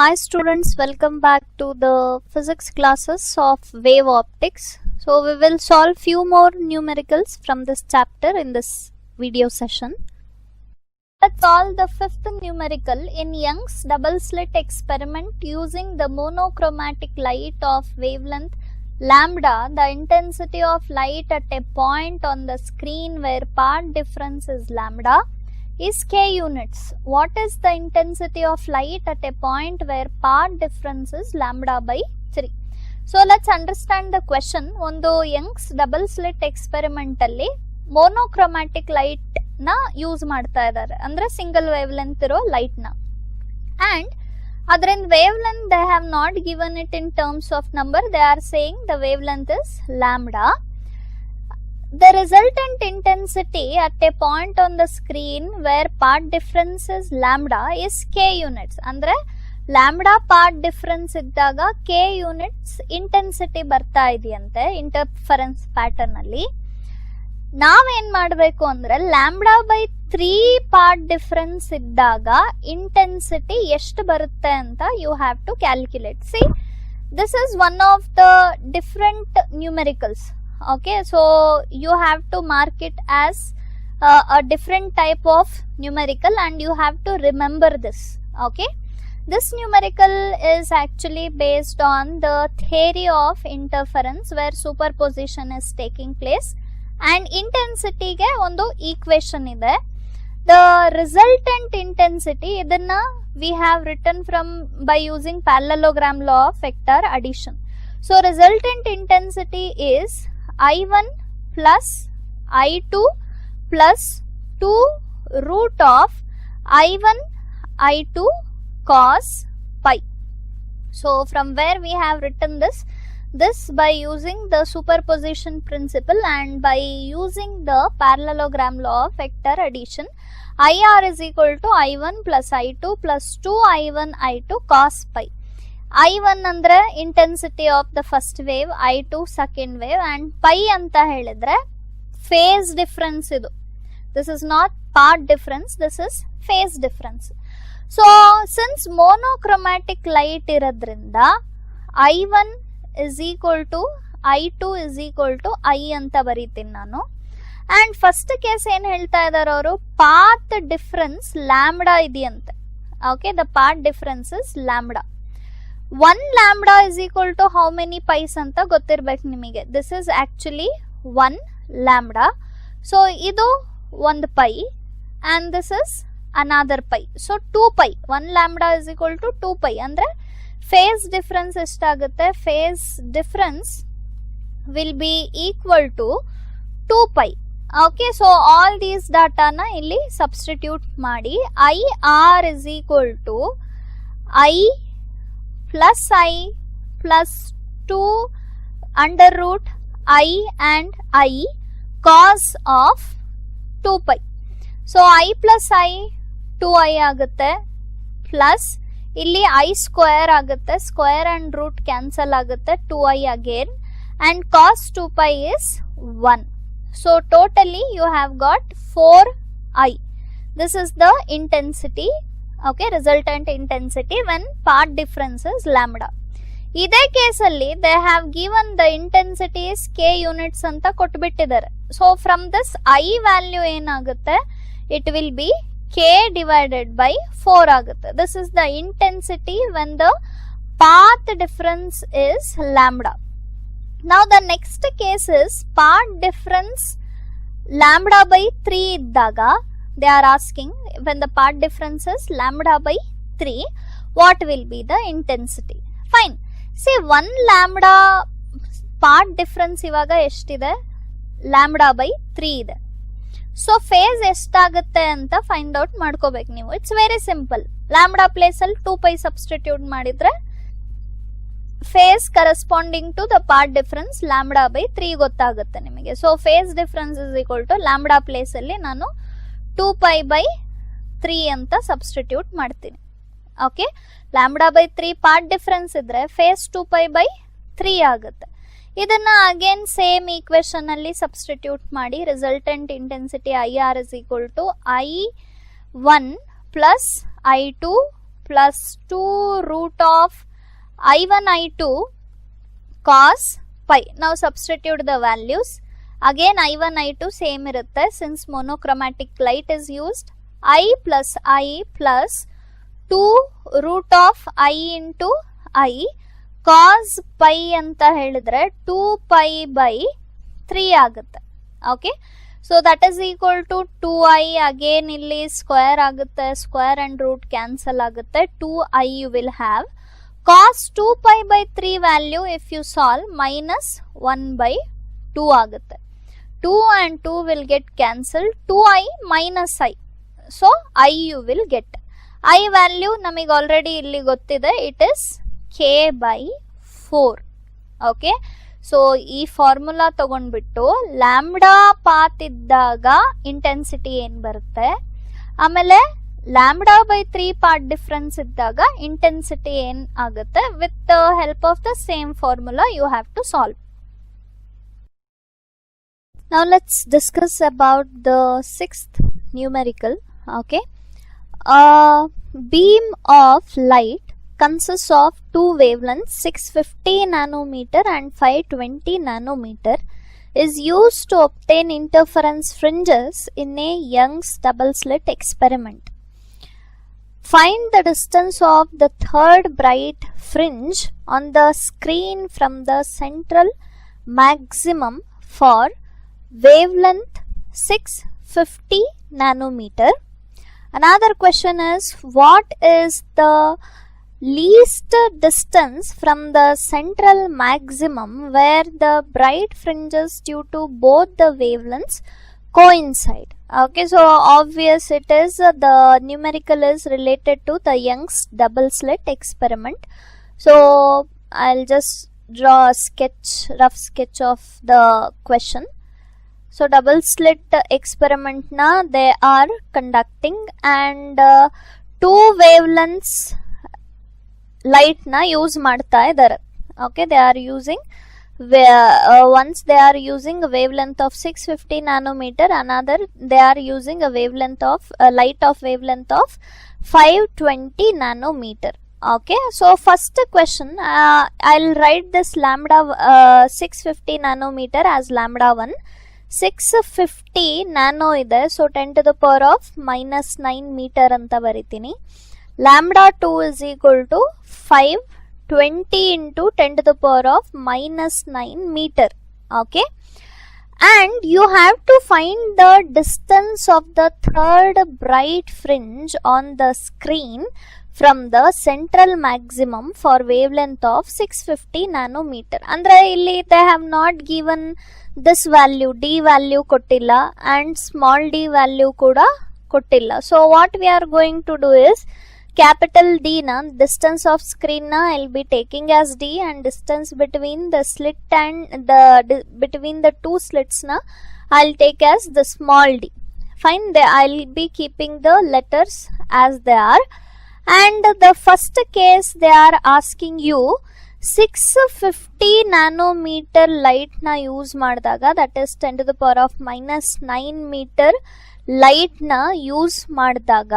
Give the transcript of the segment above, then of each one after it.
Hi students, welcome back to the physics classes of wave optics. So we will solve few more numericals from this chapter in this video session. Let's solve the fifth numerical in Young's double slit experiment using the monochromatic light of wavelength lambda. The intensity of light at a point on the screen where part difference is lambda is k units. What is the intensity of light at a point where part difference is lambda by 3? So let's understand the question. ಒಂದು Young's double slit experiment ಅಲ್ಲಿ ಮೋನೋಕ್ರೋಮ್ಯಾಟಿಕ್ light ನ use ಮಾಡ್ತಾ ಇದ್ದಾರೆ, ಅಂದ್ರೆ single wave length ಇರೋ light ನ. And ಅದರಿಂದ wave length they have not given it in terms of number, they are saying the wave length is lambda. The resultant intensity at a point on the screen where part difference is lambda is k units. ಅಂದ್ರೆ lambda part difference ಇದ್ದಾಗ k units intensity ಬರ್ತಾ ಇದೆಯಂತೆ interference pattern ಅಲ್ಲಿ. ನಾವೇನ್ ಮಾಡಬೇಕು ಅಂದ್ರೆ lambda by 3 part difference ಇದ್ದಾಗ intensity ಎಷ್ಟು ಬರುತ್ತೆ ಅಂತ you have to calculate. See, this is one of the different numericals. Okay, so you have to mark it as a different type of numerical and you have to remember this. Okay, this numerical is actually based on the theory of interference where superposition is taking place and intensity ge ಒಂದು equation ಇದೆ. The resultant intensity idanna we have written from by using parallelogram law of vector addition. So resultant intensity is I1 plus I2 plus 2 root of I1 I2 cos pi. So from where we have written this by using the superposition principle and by using the parallelogram law of vector addition, IR is equal to I1 plus I2 plus 2 I1 I2 cos pi. I1 ಅಂದ್ರೆ intensity of the first wave, I2 second wave and pi ಅಂತ ಹೇಳಿದ್ರೆ phase difference. ಇದು this is not part difference, this is phase difference. So since monochromatic light ಇರೋದ್ರಿಂದ I1 is equal to I2 is equal to I ಅಂತ ಬರೀತೀನಿ ನಾನು. And first case ಏನ್ ಹೇಳ್ತಾ ಇದಾರೆ ಅವರು, ಪಾತ್ ಡಿಫರೆನ್ಸ್ ಲ್ಯಾಂಬ್ಡಾ ಇದೆಯಂತೆ. Okay, the path difference is lambda. 1 lambda is equal to how many pi's ಅಂತ ಗೊತ್ತಿರ್ಬೇಕು ನಿಮಗೆ. This is actually 1 lambda. So ಇದು ಒಂದು pi and this is another pi. So 2 pi. 1 lambda is equal to 2 pi. ಅಂದ್ರೆ phase difference ಎಷ್ಟಾಗುತ್ತೆ? Phase difference will be equal to 2 pi. Okay, so all these ಡಾಟಾನ ಇಲ್ಲಿ substitute ಮಾಡಿ I R is equal to I plus I plus 2 under root I and I cos of 2 pi. So I plus I 2I ಆಗುತ್ತೆ, plus ಇಲ್ಲಿ I square ಆಗುತ್ತೆ, square and root cancel ಆಗುತ್ತೆ, 2I again and cos 2 pi is 1. So totally you have got 4I. This is the intensity. Okay, resultant intensity when part difference is lambda. ಇದೇ ಕೇಸಲ್ಲಿ they have given the intensities k units ಅಂತ ಕೊಟ್ಬಿಟ್ಟಿದ್ದಾರೆ. So from this I value ಏನಾಗುತ್ತೆ? It will be k divided by 4 ಆಗುತ್ತೆ. This is the intensity when the path difference is lambda. Now the next case is part difference lambda by 3 ಇದ್ದಾಗ they are asking when the part difference is lambda by 3, what will be the intensity? Fine. See, 1 lambda part difference ಇವಾಗ ಎಷ್ಟಿದೆ? lambda by 3 ಇದೆ. So face ಎಷ್ಟಾಗುತ್ತೆ ಅಂತ find out ಮಾಡ್ಕೋಬೇಕು ನೀವು. It's very simple. lambda place ಅಲ್ಲಿ 2 pi substitute ಮಾಡಿದ್ರೆ phase corresponding to the path difference lambda by 3 ಗೊತ್ತಾಗುತ್ತೆ ನಿಮಗೆ. So phase difference is equal to lambda place ಅಲ್ಲಿ ನಾನು 2 pi by 3 ಅಂತ ಸಬ್ಸ್ಟಿಟ್ಯೂಟ್ ಮಾಡ್ತೀನಿ. Okay, lambda by 3 path difference ಇದ್ರೆ phase 2 pi by 3 ಆಗುತ್ತೆ. ಇದನ್ನ ಅಗೇನ್ ಸೇಮ್ ಈಕ್ವೇಶನ್ ಅಲ್ಲಿ ಸಬ್ಸ್ಟಿಟ್ಯೂಟ್ ಮಾಡಿ resultant intensity IR is equal to I1 plus I2 plus 2 root of I1 I2 cos pi. Now substitute the values. Again I1 I2 same irutte since monochromatic light is used. I plus 2 root of I into I cos pi anta helidre 2 pi by 3 ಆಗುತ್ತೆ. Okay, so that is equal to 2i. again ಇಲ್ಲಿ square ಆಗುತ್ತೆ, square and root cancel ಆಗುತ್ತೆ, 2i you will have. Cos 2 pi by 3 value if you solve minus 1 by 2 ಆಗುತ್ತೆ. 2 and 2 will get cancelled, 2i minus I, so I you will get. I value ನಮಗೆ already ಇಲ್ಲಿ ಗೊತ್ತಿದೆ, it is k by 4. okay, so ಈ formula ತಗೊಂಡ್ಬಿಟ್ಟು lambda path ಇದ್ದಾಗ intensity ಏನ್ ಬರುತ್ತೆ, ಆಮೇಲೆ ಲ್ಯಾಂಬ್ಡಾ ಬೈ 3 ಪಾರ್ಟ್ ಡಿಫರೆನ್ಸ್ ಇದ್ದಾಗ ಇಂಟೆನ್ಸಿಟಿ ಏನ್ ಆಗುತ್ತೆ, with the help of the same formula you have to solve. Now let's discuss about the sixth numerical. Okay, a beam of light consists of two wavelengths 650 nanometer and 520 nanometer is used to obtain interference fringes in a Young's double slit experiment. Find the distance of the third bright fringe on the screen from the central maximum for wavelength 650 nanometer. Another question is, what is the least distance from the central maximum where the bright fringes due to both the wavelengths coincide? Okay, so obvious it is the numerical is related to the Young's double slit experiment. So I'll just draw a sketch, rough sketch of the question. So double slit experiment na they are conducting and two wavelengths light na use ಮಾಡ್ತಾ ಇದ್ದಾರೆ. Okay, they are using once they are using a wavelength of 650 nanometer, another they are using a wavelength of light of wavelength of 520 nanometer. Okay, so first question, I'll write this lambda 650 nanometer as lambda 1. 650 nano ಇದೆ, so 10 to the power of minus 9 meter ಅಂತ ಬರಿತೀನಿ. Lambda 2 is equal to 520 into 10 to the power of minus 9 meter. Okay, and you have to find the distance of the third bright fringe on the screen from the central maximum for wavelength of 650 nanometer. ಅಂದ್ರೆ ಇಲ್ಲಿ they have not given this value, d value ಕೊಟ್ಟಿಲ್ಲ and small d value ಕೂಡ ಕೊಟ್ಟಿಲ್ಲ. So what we are going to do is, capital D na distance of screen na I'll be taking as d, and distance between the slit and the between the two slits na I'll take as the small d. Fine, I'll be keeping the letters as they are. And the first case they are asking you 650 nanometer light na use ಮಾಡಿದಾಗ, that is 10 to the power of minus 9 meter light na use ಮಾಡಿದಾಗ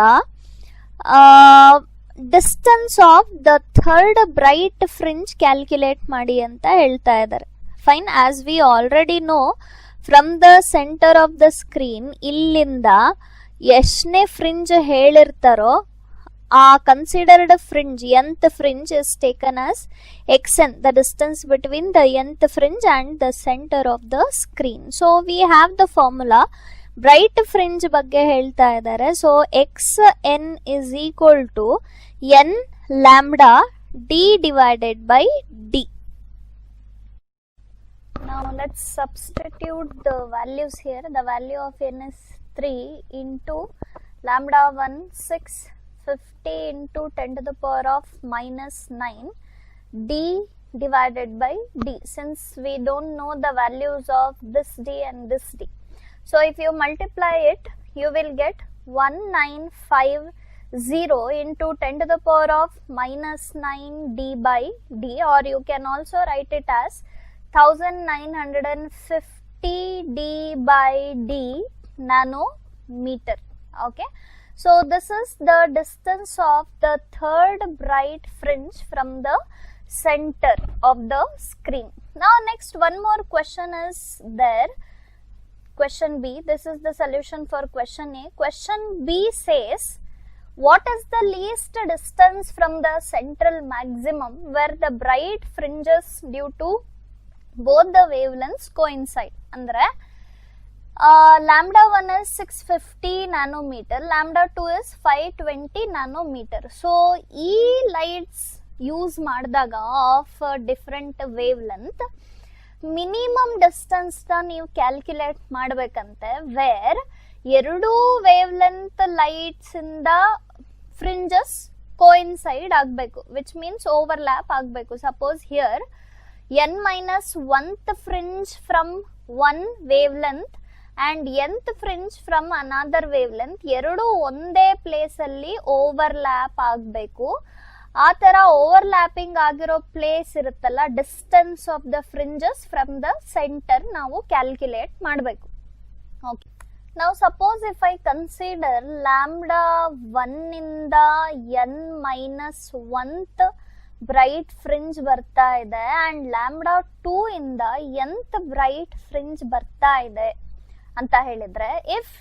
distance of the third bright fringe calculate ಮಾಡಿ ಅಂತ ಹೇಳ್ತಾ ಇದ್ದಾರೆ. Fine, as we already know from the centre of the screen ಇಲ್ಲಿಂದ ಎಷ್ಟನೇ fringe ಹೇಳಿರ್ತಾರೋ ಆ considered fringe nth fringe is taken as xn, the distance between the nth fringe and the center of the screen. So we have the formula. Bright fringe ಬಗ್ಗೆ ಹೇಳ್ತಾ ಇದ್ದಾರೆ. So x n is equal to n lambda D divided by d. Now let's substitute the values here. The value of n is 3 into lambda 1 650 into 10 to the power of minus 9 d divided by d, since we don't know the values of this d and this d. So if you multiply it, you will get 1950 into 10 to the power of minus 9 d by d, or you can also write it as 1950 d by d nanometer. Okay, So this is the distance of the third bright fringe from the center of the screen. Now next one more question is there. Question B. This is the solution for question A. Question B says, what is the least distance from the central maximum where the bright fringes due to both the wavelengths coincide? Andre lambda 1 is 650 nanometer, lambda 2 is 520 nanometer. So e lights use ಮಾಡಿದಾಗ of different wavelength minimum distance ನೀವು calculate ಮಾಡಬೇಕಂತೆ wear ಎರಡು wave length lights ಇಂದ fringes coincide ಆಗಬೇಕು, which means overlap ಆಗಬೇಕು. Suppose here n-1th fringe from one wavelength and nth fringe from another wavelength ಎರಡು ಒಂದೇ place ಅಲ್ಲಿ overlap ಆಗಬೇಕು. ಆ ತರ ಓವರ್ಲ್ಯಾಪಿಂಗ್ ಆಗಿರೋ ಪ್ಲೇಸ್ ಇರುತ್ತಲ್ಲ, distance of the fringes from the centre ನಾವು ಕ್ಯಾಲ್ಕುಲೇಟ್ ಮಾಡಬೇಕು. ಓಕೆ, ನಾವು suppose if I consider lambda 1 ಇಂದ n-1th ಬ್ರೈಟ್ ಫ್ರಿಂಜ್ ಬರ್ತಾ ಇದೆ ಅಂಡ್ ಲ್ಯಾಂಬ್ಡಾ 2 ಇಂದ nth ಬ್ರೈಟ್ ಫ್ರಿಂಜ್ ಬರ್ತಾ ಇದೆ ಅಂತ ಹೇಳಿದ್ರೆ, if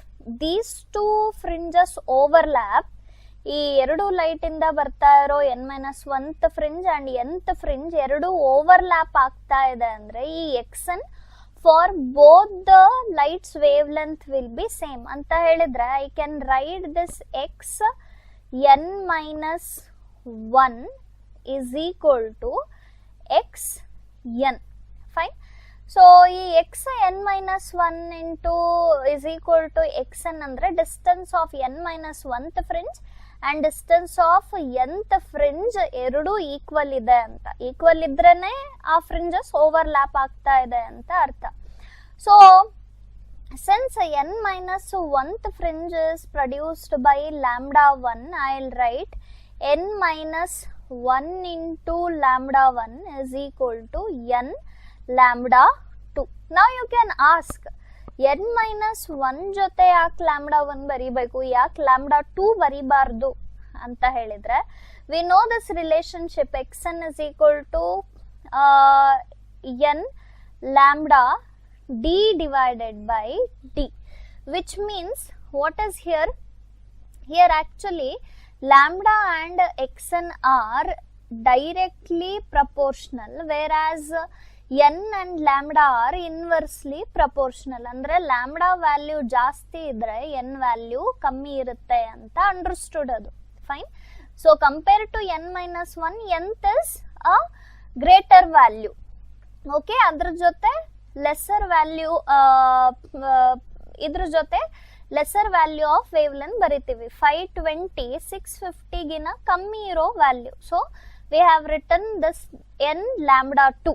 these two fringes overlap, ಈ ಎರಡು ಲೈಟ್ ಇಂದ ಬರ್ತಾ ಇರೋ n-1th fringe and nth fringe ಎರಡು ಓವರ್ಲ್ಯಾಪ್ ಆಗ್ತಾ ಇದೆ ಅಂದ್ರೆ ಈ xn for both the lights wave length will be same ಅಂತ ಹೇಳಿದ್ರೆ, I can write this x n-1 is equal to xn. Fine. So ಈ x n-1 into is equal to xn ಅಂದ್ರೆ distance of n-1th fringe and distance of nth fringe ಎರಡು equal ಇದೆ ಅಂತ. Equal ಇದ್ರೇನೆ ಆ fringes overlap ಆಗ್ತಾ ಇದೆ ಅಂತ ಅರ್ಥ. So since n-1th fringe is produced by lambda 1, I'll write n-1 into lambda 1 is equal to n lambda 2. Now you can ask, n-1 ಜೊತೆ ಯಾಕೆ lambda 1 ಬರೀಬೇಕು, ಯಾಕೆ lambda 2 ಬರೀಬಾರ್ದು ಅಂತ ಹೇಳಿದ್ರೆ, we know this relationship xn is equal to n lambda d divided by d, which means what is here? Here actually lambda and xn are directly proportional, whereas n and lambda are inversely proportional. ಅಂದ್ರೆ lambda value ಜಾಸ್ತಿ ಇದ್ರೆ n value ಕಮ್ಮಿ ಇರುತ್ತೆ ಅಂತ understood ಅದು. Fine. So compare to n-1, nth is a greater value. Okay, ಅದ್ರ ಜೊತೆ lesser value, ಇದ್ರ ಜೊತೆ lesser value of wavelength ಬರಿತೀವಿ. 520 650 ಗಿನ ಕಮ್ಮಿ ಇರೋ ವ್ಯಾಲ್ಯೂ. So we have written this n lambda 2.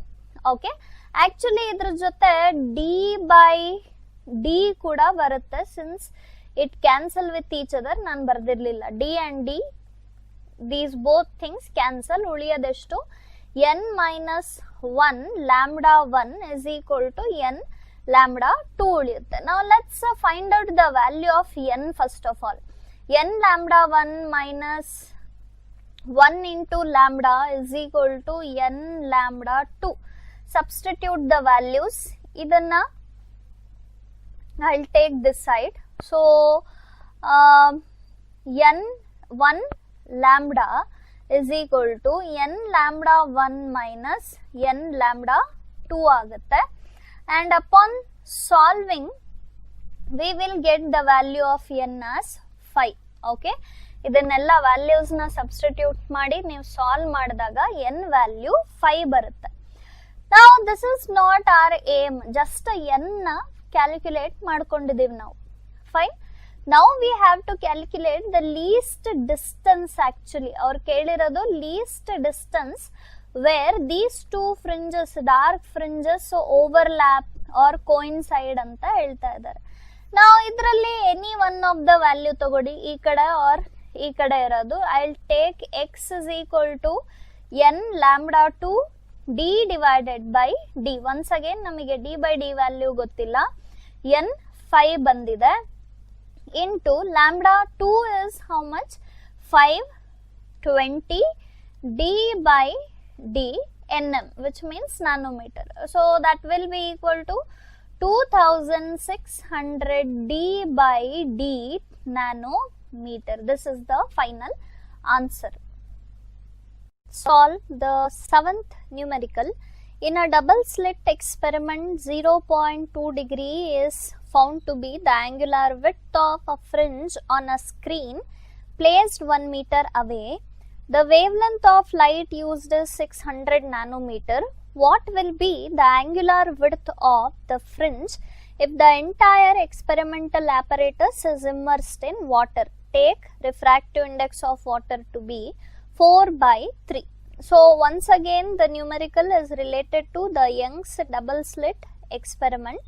Okay, actually ಇದ್ರ ಜೊತೆ ಡಿ ಬೈ ಡಿ ಕೂಡ ಬರುತ್ತೆ, since it cancel with each other. ನಾನು ಬರ್ದಿರ್ಲಿಲ್ಲ, D and D, these both things cancel. ಉಳಿಯೋದೆಷ್ಟು n-1 lambda 1 is equal to n lambda 2 ಉಳಿಯುತ್ತೆ. Now let's find out the value of n first of all. n lambda 1 minus 1 into lambda is equal to n lambda 2. Substitute the values. Idanna I'll take this side. So n1 lambda is equal to n lambda 1 minus n lambda 2 ಆಗುತ್ತೆ. And upon solving we will get the value of n as 5. Okay, ಇದನ್ನೆಲ್ಲ values ನ substitute ಮಾಡಿ ನೀವು solve ಮಾಡಿದಾಗ n value 5 ಬರುತ್ತೆ. Now this is not our aim, just n ನ calculate ಮಾಡ್ಕೊಂಡಿದೀವಿ ನಾವು. Fine. Now we have to calculate the least distance. Actually ಅವ್ರು ಕೇಳಿರೋದು least distance where these two fringes, dark fringes, overlap or coincide ಅಂತ ಹೇಳ್ತಾ ಇದ್ದಾರೆ. ನಾವು ಇದರಲ್ಲಿ any one of the value ತಗೊಳ್ಳಿ, ಈ ಕಡೆ ಆರ್ ಈ ಕಡೆ ಇರೋದು. I'll take x is equal to n lambda 2 d divided by d. once again ನಮಗೆ d by d ವ್ಯಾಲ್ಯೂ ಗೊತ್ತಿಲ್ಲ, n 5 ಬಂದಿದೆ. into lambda 2 is how much? 520 d by d nm, which means nanometer. So that will be equal to 2600 d by d nanometer. This is the final answer. Solve the 7th numerical. In a double slit experiment, 0.2 degree is found to be the angular width of a fringe on a screen placed 1 meter away. The wavelength of light used is 600 nanometer. What will be the angular width of the fringe if the entire experimental apparatus is immersed in water? Take refractive index of water to be 4/3. So once again the numerical is related to the Young's double slit experiment.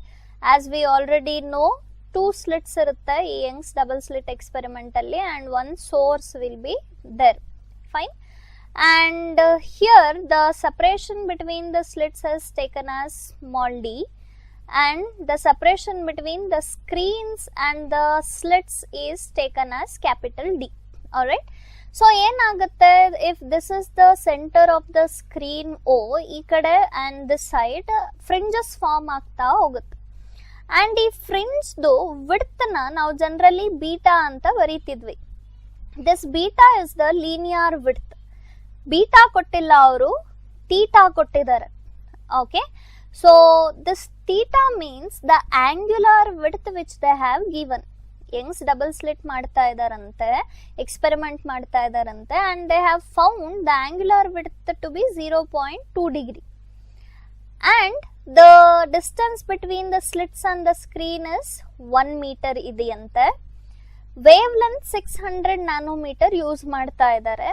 As we already know, 2 slits irutte ee Young's double slit experiment alli and one source will be there. Fine. And here the separation between the slits is taken as small d, and the separation between the screens and the slits is taken as capital D. Alright. So ಏನಾಗುತ್ತೆ, if this is the center of the screen O, ಈ ಕಡೆ and this side fringes form ಆಗ್ತಾ ಹೋಗುತ್ತೆ. And ಈ fringe ದು width ನ ನಾವು generally beta ಅಂತ ಬರೀತಿದ್ವಿ. This beta is the linear width. Beta ಕೊಟ್ಟಿಲ್ಲ ಅವರು, theta ಕೊಟ್ಟಿದ್ದಾರೆ. Okay. So this theta means the angular width which they have given. Young's double slit ಮಾಡ್ತಾ ಇದಾರಂತೆ, experiment ಮಾಡ್ತಾ ಇದಾರಂತೆ, and they have found the angular width to be 0.2 degree. And the distance between the slits and the screen is 1 meter ಇದೆಯಂತೆ. Wavelength 600 nanometer use ಮಾಡ್ತಾ ಇದ್ದಾರೆ.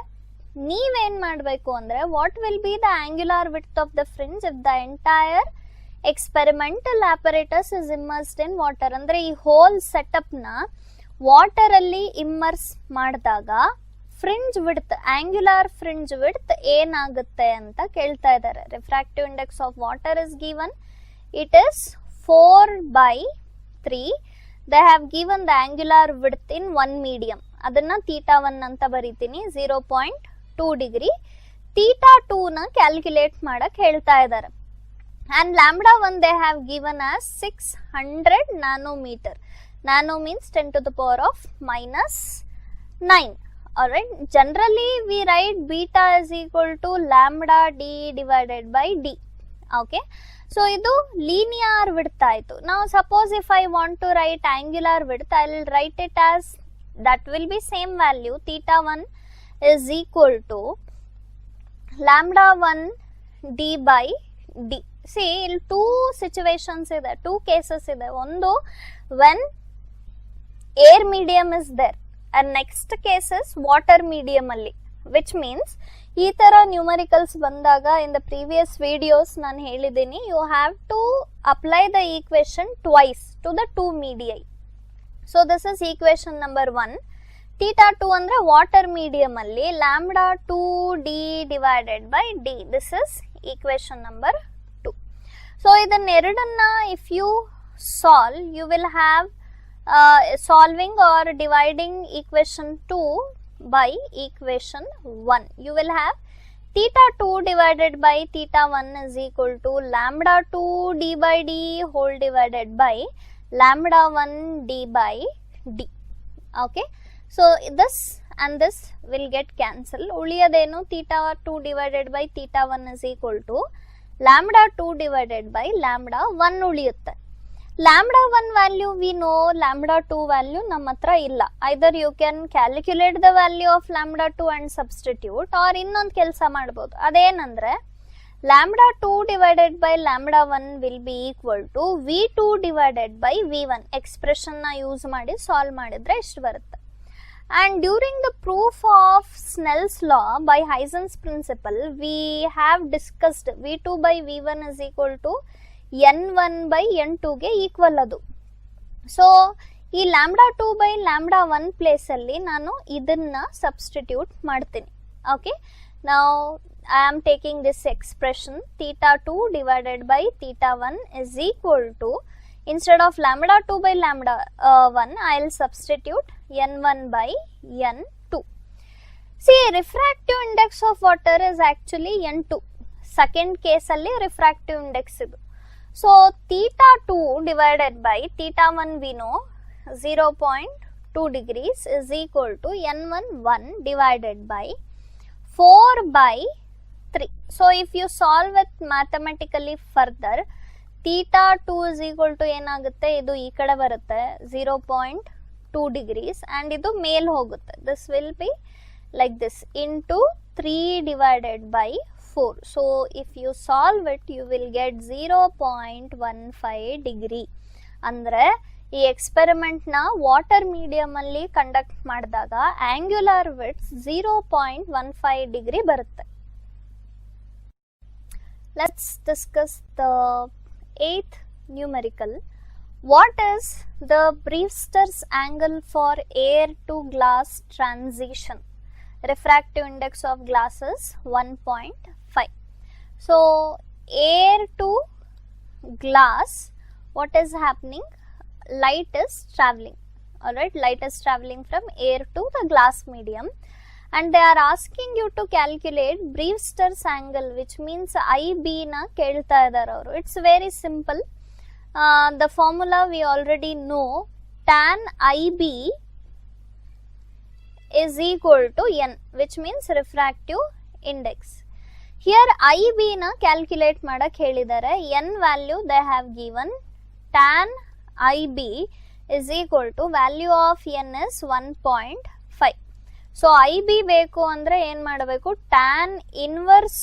ನೀವೇನ್ ಮಾಡಬೇಕು ಅಂದ್ರೆ, what will be the angular width of the fringe if the entire experimental apparatus is immersed in water? ಅಂದ್ರೆ ಈ hole setup ನ water ಅಲ್ಲಿ ಇಮ್ಮರ್ಸ್ ಮಾಡಿದಾಗ fringe width, angular fringe width ಏನಾಗುತ್ತೆ ಅಂತ ಕೇಳ್ತಾ ಇದ್ದಾರೆ. Refractive index of water is given, it is 4/3. They have given the angular width in 1 medium. ಅದನ್ನ ಥೀಟಾ 1 ಅಂತ ಬರೀತೀನಿ, 0.2 ಡಿಗ್ರಿ. ಥೀಟಾ 2 ನ ಕ್ಯಾಲ್ಕುಲೇಟ್ ಮಾಡಕ್ ಹೇಳ್ತಾ ಇದ್ದಾರೆ. And lambda 1 they have given as 600 nanometer. Nano means 10 to the power of minus 9. Alright. Generally we write beta is equal to lambda d divided by d. Okay. So idu linear width aitu. Now suppose if I want to write angular width, I will write it as, that will be same value, theta 1 is equal to lambda 1 d by d. See, ಇಲ್ಲಿ 2 situations ಇದೆ, 2 cases ಇದೆ. ಒಂದು when air medium is there and next case is water medium ಅಲ್ಲಿ, which means ಈ ತರ numericals ಬಂದಾಗ in the previous videos ನಾನು ಹೇಳಿದ್ದೀನಿ, you have to apply the equation twice to the 2 medii. So this is equation number 1. theta 2 ಅಂದ್ರೆ water medium ಅಲ್ಲಿ lambda 2d divided by d. This is equation number 2. So ಇದನ್ನ ಎರಡನ್ನ if you solve, you will have solving or dividing equation 2 by equation 1. You will have theta 2 divided by theta 1 is equal to lambda 2 d by d whole divided by lambda 1 d by d. Okay. So this and this will get cancelled. ಉಳಿಯೋದೇನು, theta 2 divided by theta 1 is equal to lambda 2 divided by lambda 1 ಉಳಿಯುತ್ತೆ. lambda 1 value we know, lambda 2 value ನಮ್ಮ ಹತ್ರ ಇಲ್ಲ. either you can calculate the value of lambda 2 and substitute, or ಇನ್ನೊಂದು ಕೆಲಸ ಮಾಡಬಹುದು. ಅದೇನಂದ್ರೆ lambda 2 divided by lambda 1 will be equal to v2 divided by v1. expression ನ use ಮಾಡಿ solve ಮಾಡಿದ್ರೆ ಇಷ್ಟು ಬರುತ್ತೆ. And during the proof of Snell's law by Heisen's principle, we have discussed v2 by v1 is equal to n1 by n2 ಗೆ equal ಅದು. So ಈ lambda 2 by lambda 1 place ಅಲ್ಲಿ ನಾನು ಇದನ್ನ ಸಬ್ಸ್ಟಿಟ್ಯೂಟ್ ಮಾಡ್ತೀನಿ. Okay, now I am taking this expression theta 2 divided by theta 1 is equal to Instead of lambda 2 by lambda 1, I will substitute n1 by n2. See, refractive index of water is actually n2. Second case alli refractive index idu. So theta 2 divided by theta 1 we know 0.2 degrees is equal to n1 1 divided by 4 by 3. So if you solve it mathematically further, theta 2 is equal to ಏನಾಗುತ್ತೆ, ಇದು ಈ ಕಡೆ ಬರುತ್ತೆ 0.2 degrees and ಇದು ಮೇಲ್ ಹೋಗುತ್ತೆ. This will be like this into 3 divided by 4. So if you solve it, you will get 0.15 degree. ಅಂದ್ರೆ ಈ experiment ನ ವಾಟರ್ ಮೀಡಿಯಂ ಅಲ್ಲಿ ಕಂಡಕ್ಟ್ ಮಾಡಿದಾಗ ಆಂಗ್ಯುಲರ್ ವಿಡ್ತ್ 0.15 ಡಿಗ್ರಿ ಬರುತ್ತೆ. Let's discuss the 8th numerical. What is the Brewster's angle for air to glass transition? Refractive index of glass is 1.5. So air to glass, what is happening? Light is traveling. Alright, light is traveling from air to the glass medium, and they are asking you to calculate Brewster's angle, which means IB na kelta idare avaru. It's very simple. The formula we already know. Tan IB is equal to n, which means refractive index. Here IB na calculate madak helidare. N value they have given. Tan IB is equal to value of n is 1.5. So IB ಬೇಕು ಅಂದ್ರೆ ಏನ್ ಮಾಡಬೇಕು, tan inverse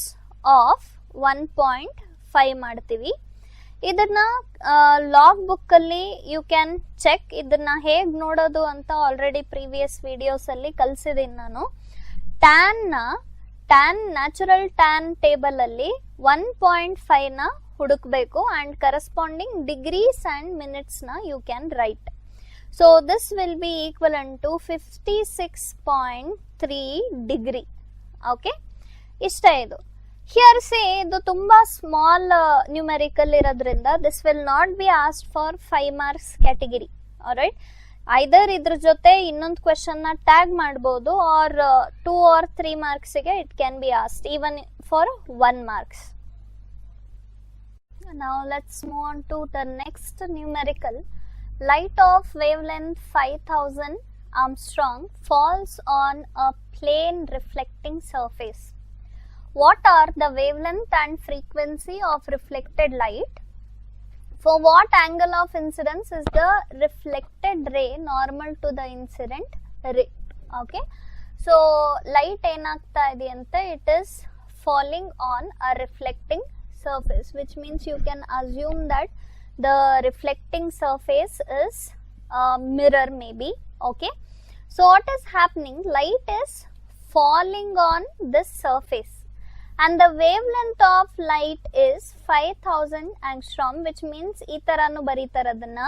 of 1.5 ಮಾಡ್ತೀವಿ. ಇದನ್ನ log book ಅಲ್ಲಿ you can check. ಇದನ್ನ ಹೇಗ್ ನೋಡೋದು ಅಂತ ಆಲ್ರೆಡಿ ಪ್ರೀವಿಯಸ್ ವಿಡಿಯೋಸ್ ಅಲ್ಲಿ ಕಲ್ಸಿದೀನಿ ನಾನು. ಟ್ಯಾನ್ ನ್ಯಾಚುರಲ್ ಟ್ಯಾನ್ ಟೇಬಲ್ ಅಲ್ಲಿ 1.5 ನ ಹುಡುಕ್ಬೇಕು and corresponding degrees and minutes ನ you can write. So this will be equivalent to 56.3 degree. Okay, ಇಷ್ಟೇ ಇದು. Here say ಇದು ತುಂಬಾ ಸ್ಮಾಲ್ ನ್ಯೂಮೆರಿಕಲ್ ಇರೋದ್ರಿಂದ this will not be asked for 5 marks category. Alright, either ಇದ್ರ ಜೊತೆ ಇನ್ನೊಂದು ಕ್ವೆಶ್ಚನ್ ನ ಟ್ಯಾಗ್ ಮಾಡಬಹುದು, or 2 or 3 marks ಗೆ it can be asked even for 1 marks. Now let's move on to the next numerical. Light of wavelength 5000 Armstrong falls on a plane reflecting surface. What are the wavelength and frequency of reflected light? For what angle of incidence is the reflected ray normal to the incident ray? Okay, so light enagta ide ante, it is falling on a reflecting surface, which means you can assume that the reflecting surface is a mirror maybe. Okay, so what is happening, light is falling on this surface and the wavelength of light is 5000 angstrom, which means ee taranu baritare adanna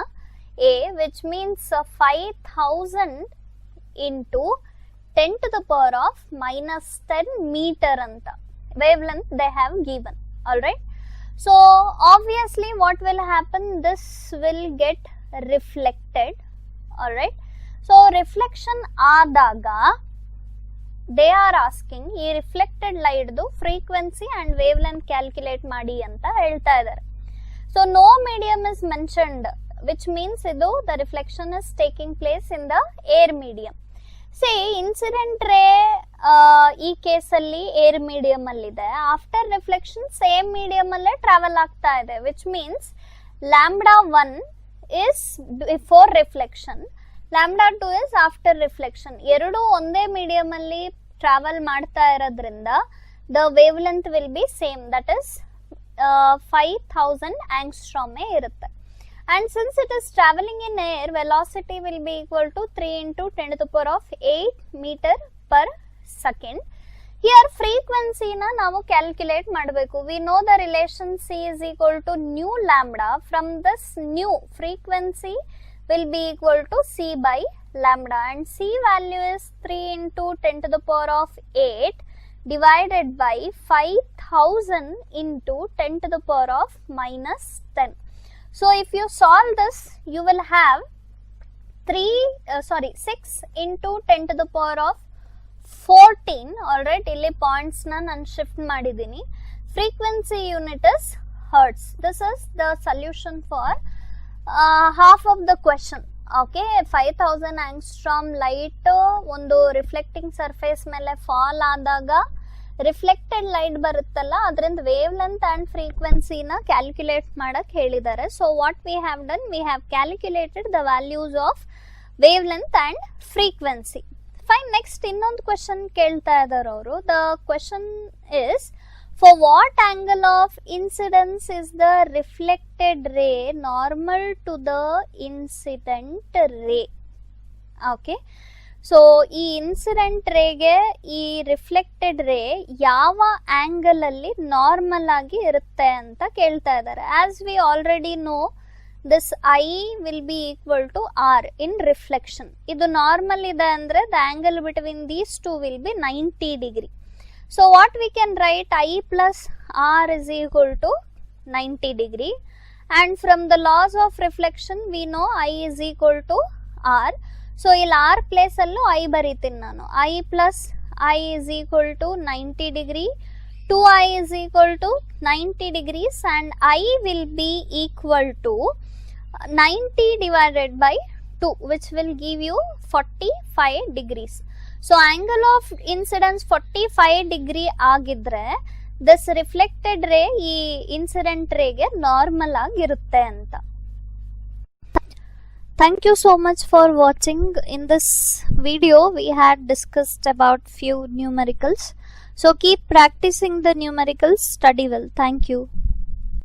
a, which means 5000 into 10 to the power of minus 10 meter anta wavelength they have given. Alright, so obviously what will happen, this will get reflected. Alright, so reflection aadaga they are asking ee reflected light du frequency and wavelength calculate ಮಾಡಿ ಅಂತ ಹೇಳ್ತಾ ಇದ್ದಾರೆ. So no medium is mentioned, which means idu the reflection is taking place in the air medium. See, incident ray ಈ ಕೇಸಲ್ಲಿ air medium ಅಲ್ಲಿ ಇದೆ. After reflection same medium ಅಲ್ಲೇ travel ಆಗ್ತಾ ಇದೆ, which means lambda 1 is before reflection, lambda 2 is after reflection. ಎರಡು ಒಂದೇ medium ಅಲ್ಲಿ ಟ್ರಾವೆಲ್ ಮಾಡ್ತಾ ಇರೋದ್ರಿಂದ the wave length will be same, that is 5000 angstrom ಇರುತ್ತೆ. And since it is traveling in air, velocity will be equal to 3 into 10 to the power of 8 meter per second. Here frequency na ನಾವು calculate ಮಾಡಬೇಕು. We know the relation C is equal to nu lambda. From this nu, frequency will be equal to C by lambda, and C value is 3 into 10 to the power of 8 divided by 5000 into 10 to the power of minus 10. So if you solve this, you will have 6 into 10 to the power of 14. Alright, ಇಲ್ಲಿ points ನಾನು shift ಮಾಡಿದ್ದೀನಿ. Frequency unit is hertz. This is the solution for half of the question. Okay, 5000 angstrom light ಒಂದು reflecting surface ಮೇಲೆ fall ಆದಾಗ reflected light ಬರುತ್ತಲ್ಲ, ಅದರಿಂದ wave length and ಫ್ರೀಕ್ವೆನ್ಸಿನ calculate ಮಾಡಕ್ ಹೇಳಿದ್ದಾರೆ. So what we have done, we have calculated the values of wave length and frequency. Fine, next ಇನ್ನೊಂದು question ಕೇಳ್ತಾ ಇದ್ದಾರೆ ಅವರು. The question is, for what angle of incidence is the reflected ray normal to the incident ray? Okay, so ಈ incident ರೇಗೆ ಈ reflected ರೇ ಯಾವ angle ಅಲ್ಲಿ normal ಆಗಿ ಇರುತ್ತೆ ಅಂತ ಕೇಳ್ತಾ ಇದ್ದಾರೆ. As we already know, this i will be equal to r in reflection. ಇದು ನಾರ್ಮಲ್ ಇದೆ ಅಂದ್ರೆ the angle between these two will be 90 degree. So what we can write, i plus r is equal to 90 degree. And from the law of reflection we know i is equal to r. So ಇಲ್ಲಿ r place ಅಲ್ಲೂ i ಬರೀತೀನಿ ನಾನು. I plus i is equal to 90 degree, 2i is equal to 90 degrees, and I will be equal to 90 divided by 2, which will give you 45 degrees. So angle of incidence 45 degree agidre, this reflected ray ee incident ray ge normal agirutte anta. Thank you so much for watching. In this video we had discussed about few numericals. So keep practicing the numericals, study well. Thank you.